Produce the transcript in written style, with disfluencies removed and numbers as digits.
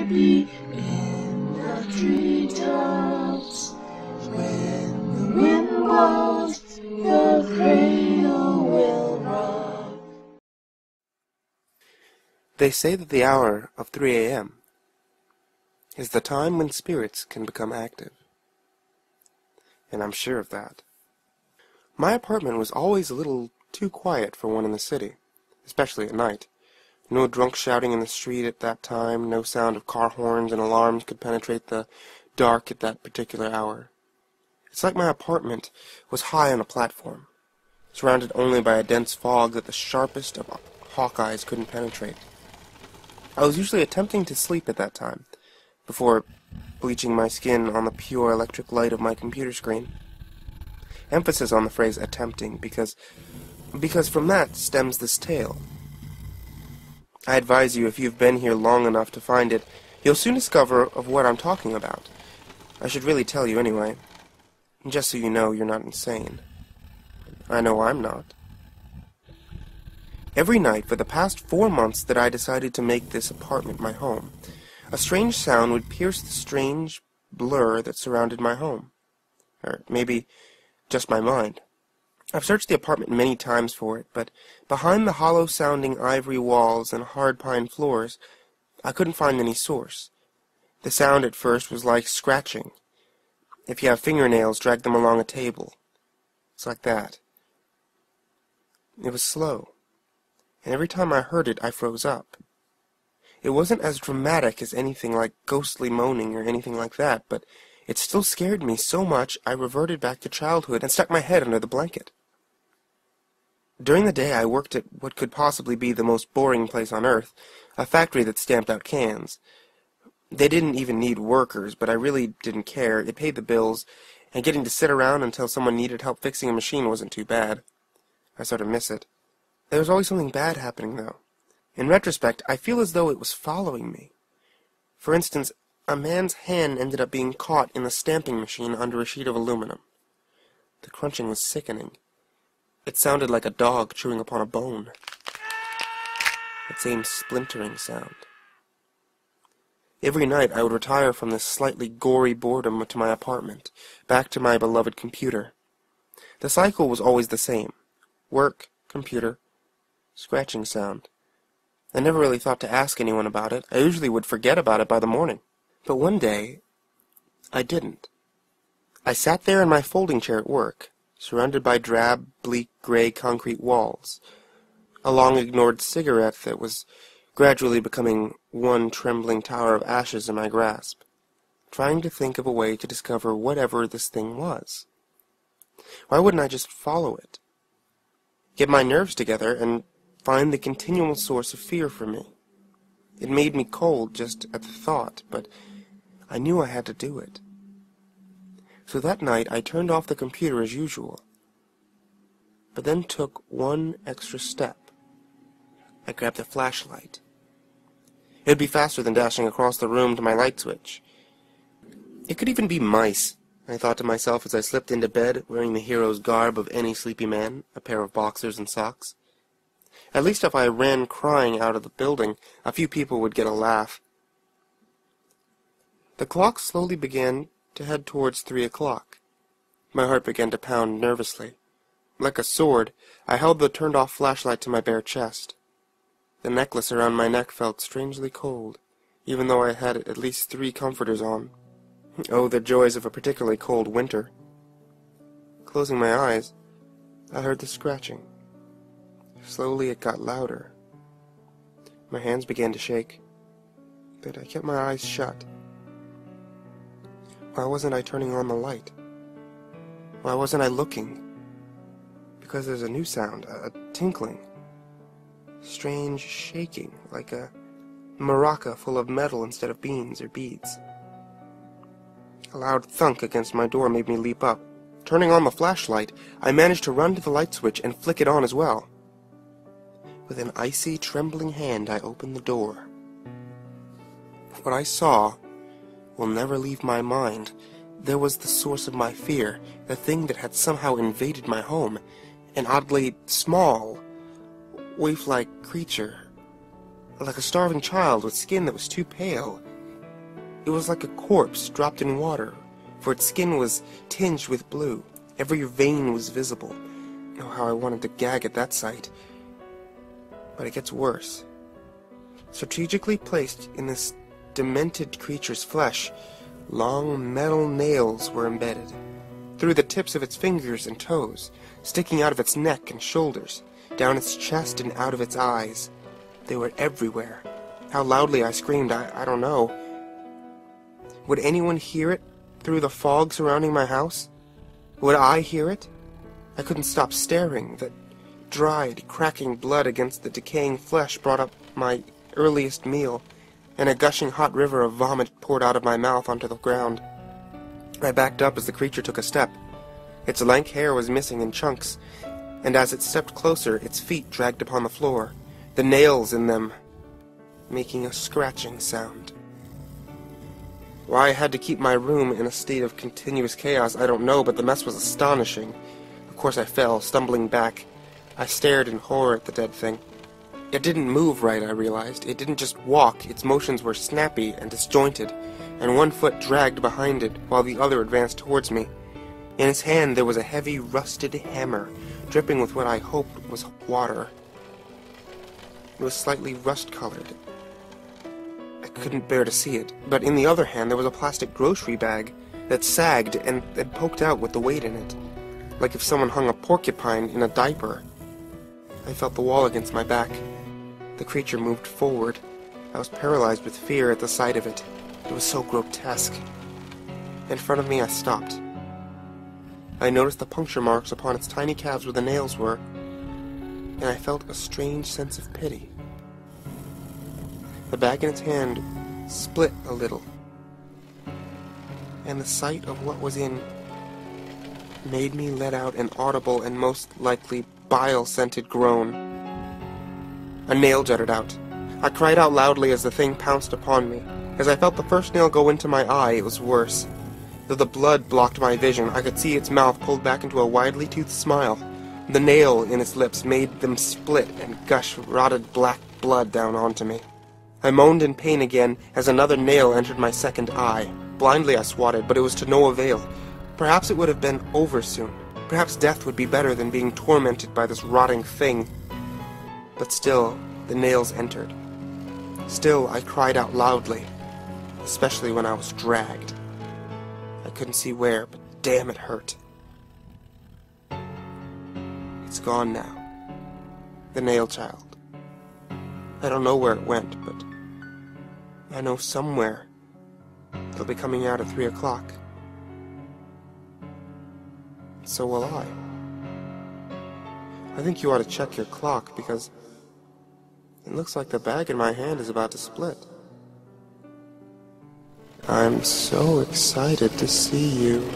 happy in the treetops. When the wind blows, the cradle will rock. They say that the hour of 3 a.m. is the time when spirits can become active. And I'm sure of that. My apartment was always a little too quiet for one in the city, especially at night. No drunk shouting in the street at that time, no sound of car horns and alarms could penetrate the dark at that particular hour. It's like my apartment was high on a platform, surrounded only by a dense fog that the sharpest of hawk eyes couldn't penetrate. I was usually attempting to sleep at that time, before bleaching my skin on the pure electric light of my computer screen. Emphasis on the phrase attempting, because from that stems this tale. I advise you, if you've been here long enough to find it, you'll soon discover of what I'm talking about. I should really tell you anyway, just so you know you're not insane. I know I'm not. Every night for the past 4 months that I decided to make this apartment my home, a strange sound would pierce the strange blur that surrounded my home. Or maybe just my mind. I've searched the apartment many times for it, but behind the hollow-sounding ivory walls and hard pine floors, I couldn't find any source. The sound at first was like scratching. If you have fingernails, drag them along a table. It's like that. It was slow, and every time I heard it, I froze up. It wasn't as dramatic as anything like ghostly moaning or anything like that, but it still scared me so much I reverted back to childhood and stuck my head under the blanket. During the day I worked at what could possibly be the most boring place on earth, a factory that stamped out cans. They didn't even need workers, but I really didn't care. It paid the bills, and getting to sit around until someone needed help fixing a machine wasn't too bad. I sort of miss it. There was always something bad happening, though. In retrospect, I feel as though it was following me. For instance, a man's hand ended up being caught in the stamping machine under a sheet of aluminum. The crunching was sickening. It sounded like a dog chewing upon a bone. That same splintering sound. Every night I would retire from this slightly gory boredom to my apartment, back to my beloved computer. The cycle was always the same. Work, computer, scratching sound. I never really thought to ask anyone about it. I usually would forget about it by the morning. But one day, I didn't. I sat there in my folding chair at work, surrounded by drab, bleak, gray concrete walls, a long-ignored cigarette that was gradually becoming one trembling tower of ashes in my grasp, trying to think of a way to discover whatever this thing was. Why wouldn't I just follow it? Get my nerves together and find the continual source of fear for me. It made me cold just at the thought, but I knew I had to do it. So that night I turned off the computer as usual, but then took one extra step. I grabbed a flashlight. It would be faster than dashing across the room to my light switch. It could even be mice, I thought to myself as I slipped into bed wearing the hero's garb of any sleepy man, a pair of boxers and socks. At least if I ran crying out of the building, a few people would get a laugh. The clock slowly began to head towards 3 o'clock. My heart began to pound nervously. Like a sword, I held the turned-off flashlight to my bare chest. The necklace around my neck felt strangely cold, even though I had at least 3 comforters on. Oh, the joys of a particularly cold winter. Closing my eyes, I heard the scratching. Slowly it got louder. My hands began to shake, but I kept my eyes shut. Why wasn't I turning on the light? Why wasn't I looking? Because there's a new sound, a tinkling. Strange shaking, like a maraca full of metal instead of beans or beads. A loud thunk against my door made me leap up. Turning on the flashlight, I managed to run to the light switch and flick it on as well. With an icy, trembling hand, I opened the door. What I saw will never leave my mind. There was the source of my fear, the thing that had somehow invaded my home, an oddly small, waif-like creature, like a starving child with skin that was too pale, It was like a corpse dropped in water, for its skin was tinged with blue. Every vein was visible. Oh, how I wanted to gag at that sight. But it gets worse. Strategically placed in this demented creature's flesh, long metal nails were embedded. Through the tips of its fingers and toes, sticking out of its neck and shoulders, down its chest and out of its eyes. They were everywhere. How loudly I screamed, I don't know. Would anyone hear it through the fog surrounding my house? Would I hear it? I couldn't stop staring. That dried, cracking blood against the decaying flesh brought up my earliest meal, and a gushing hot river of vomit poured out of my mouth onto the ground. I backed up as the creature took a step. Its lank hair was missing in chunks, and as it stepped closer, its feet dragged upon the floor, the nails in them making a scratching sound. Why I had to keep my room in a state of continuous chaos, I don't know, but the mess was astonishing. Of course I fell, stumbling back. I stared in horror at the dead thing. It didn't move right, I realized. It didn't just walk. Its motions were snappy and disjointed, and one foot dragged behind it while the other advanced towards me. In its hand there was a heavy, rusted hammer, dripping with what I hoped was water. It was slightly rust-colored. I couldn't bear to see it, but in the other hand there was a plastic grocery bag that sagged and had poked out with the weight in it, like if someone hung a porcupine in a diaper. I felt the wall against my back. The creature moved forward. I was paralyzed with fear at the sight of it. It was so grotesque. In front of me I stopped. I noticed the puncture marks upon its tiny calves where the nails were, and I felt a strange sense of pity. The bag in its hand split a little, and the sight of what was in made me let out an audible and most likely bile-scented groan. A nail jutted out. I cried out loudly as the thing pounced upon me. As I felt the first nail go into my eye, it was worse. Though the blood blocked my vision, I could see its mouth pulled back into a widely toothed smile. The nail in its lips made them split and gush rotted black blood down onto me. I moaned in pain again as another nail entered my second eye. Blindly I swatted, but it was to no avail. Perhaps it would have been over soon. Perhaps death would be better than being tormented by this rotting thing. But still, the nails entered. Still, I cried out loudly, especially when I was dragged. I couldn't see where, but damn, it hurt. It's gone now. The nail child. I don't know where it went, but I know somewhere it'll be coming out at 3 o'clock. So will I. I think you ought to check your clock, because it looks like the bag in my hand is about to split. I'm so excited to see you.